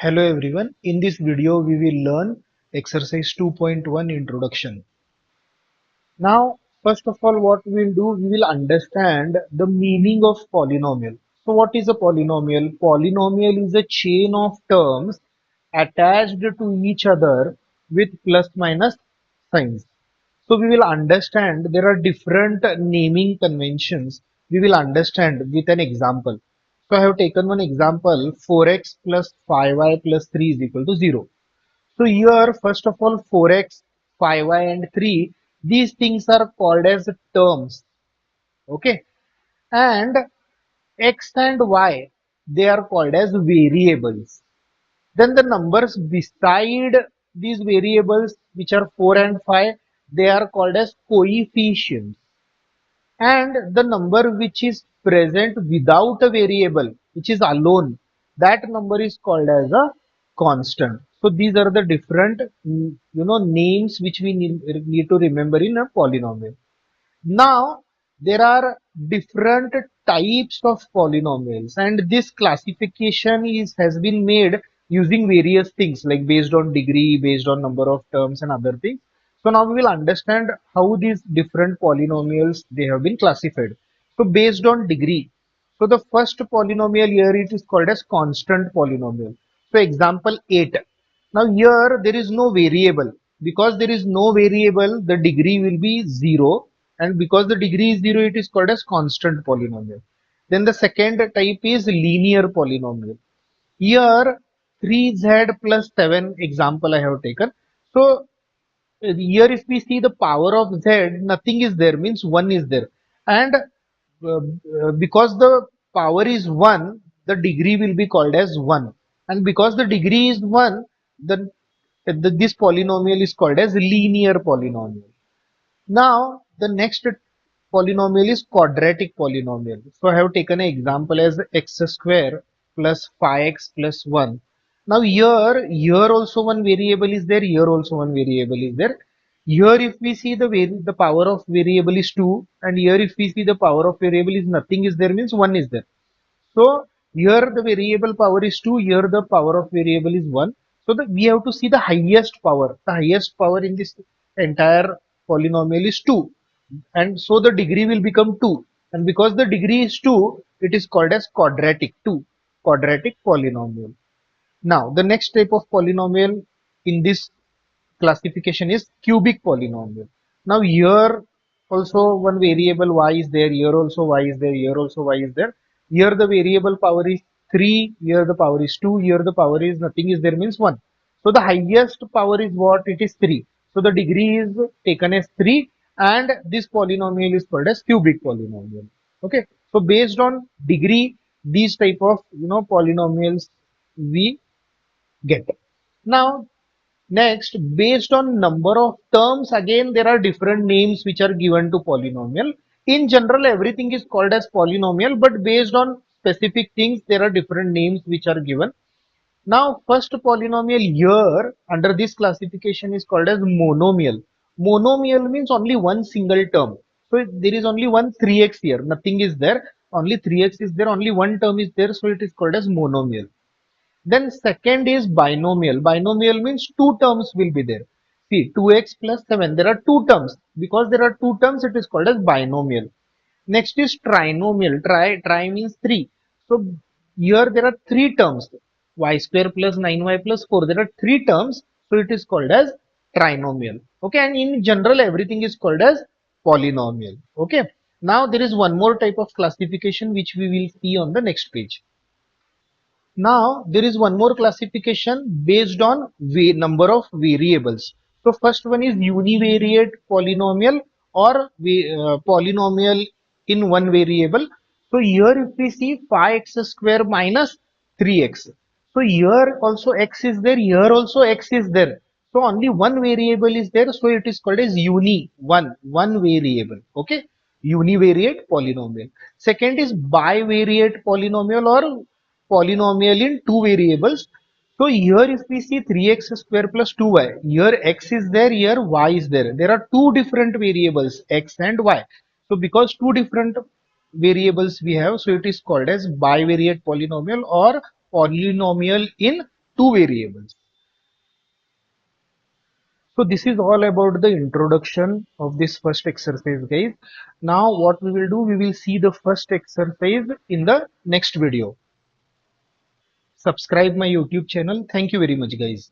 Hello everyone, in this video we will learn exercise 2.1 introduction. Now first of all what we will do, we will understand the meaning of polynomial. So what is a polynomial? Polynomial is a chain of terms attached to each other with plus minus signs. So we will understand there are different naming conventions. We will understand with an example. So I have taken one example, 4x plus 5y plus 3 is equal to 0. So here first of all 4x, 5y and 3, these things are called as terms. Okay. And x and y, they are called as variables. Then the numbers beside these variables which are 4 and 5, they are called as coefficients. And the number which is present without a variable, which is alone, that number is called as a constant. So these are the different names which we need to remember in a polynomial. Now, there are different types of polynomials, and this classification has been made using various things like based on degree, based on number of terms and other things. So now we will understand how these different polynomials they have been classified. So based on degree. So the first polynomial here it is called as constant polynomial. So example 8. Now here there is no variable. Because there is no variable, the degree will be 0, and because the degree is 0, it is called as constant polynomial. Then the second type is linear polynomial. Here 3z plus 7 example I have taken. So here if we see the power of z, nothing is there, means 1 is there. And because the power is 1, the degree will be called as 1. And because the degree is 1, then this polynomial is called as linear polynomial. Now, the next polynomial is quadratic polynomial. So I have taken an example as x square plus 5x plus 1. Now here also one variable is there, here also one variable is there. Here if we see the power of variable is 2, and here if we see the power of variable is nothing is there, means 1 is there. So here the variable power is 2, here the power of variable is 1. So we have to see the highest power. The highest power in this entire polynomial is 2. And so the degree will become 2. And because the degree is 2, it is called as quadratic 2, quadratic polynomial. Now the next type of polynomial in this classification is cubic polynomial. Now here also one variable y is there, here also y is there, here also y is there. Here the variable power is 3, here the power is 2, here the power is nothing is there, means 1. So the highest power is what? It is 3. So the degree is taken as 3, and this polynomial is called as cubic polynomial. Okay. So based on degree, these type of polynomials we get. Now next, based on number of terms, again there are different names which are given to polynomial. In general, everything is called as polynomial, but based on specific things, there are different names which are given. Now, first polynomial here under this classification is called as monomial. Monomial means only one single term. So there is only one 3x here, nothing is there, only 3x is there, only one term is there, so it is called as monomial. Then second is binomial. Binomial means two terms will be there. See, 2x plus 7. There are two terms. Because there are two terms, it is called as binomial. Next is trinomial. Tri means 3. So here there are three terms. Y square plus 9y plus 4. There are three terms. So it is called as trinomial. Okay. And in general, everything is called as polynomial. Okay. Now there is one more type of classification which we will see on the next page. Now there is one more classification based on number of variables. So first one is univariate polynomial or polynomial in one variable. So here if we see 5x square minus 3x. So here also x is there, here also x is there. So only one variable is there, so it is called as one variable. Okay, univariate polynomial. Second is bivariate polynomial or polynomial in two variables. So here if we see 3x square plus 2y, here x is there, here y is there. There are two different variables x and y. So because two different variables we have, so it is called as bivariate polynomial or polynomial in two variables. So this is all about the introduction of this first exercise, guys. Now what we will do, we will see the first exercise in the next video. Subscribe my YouTube channel. Thank you very much, guys.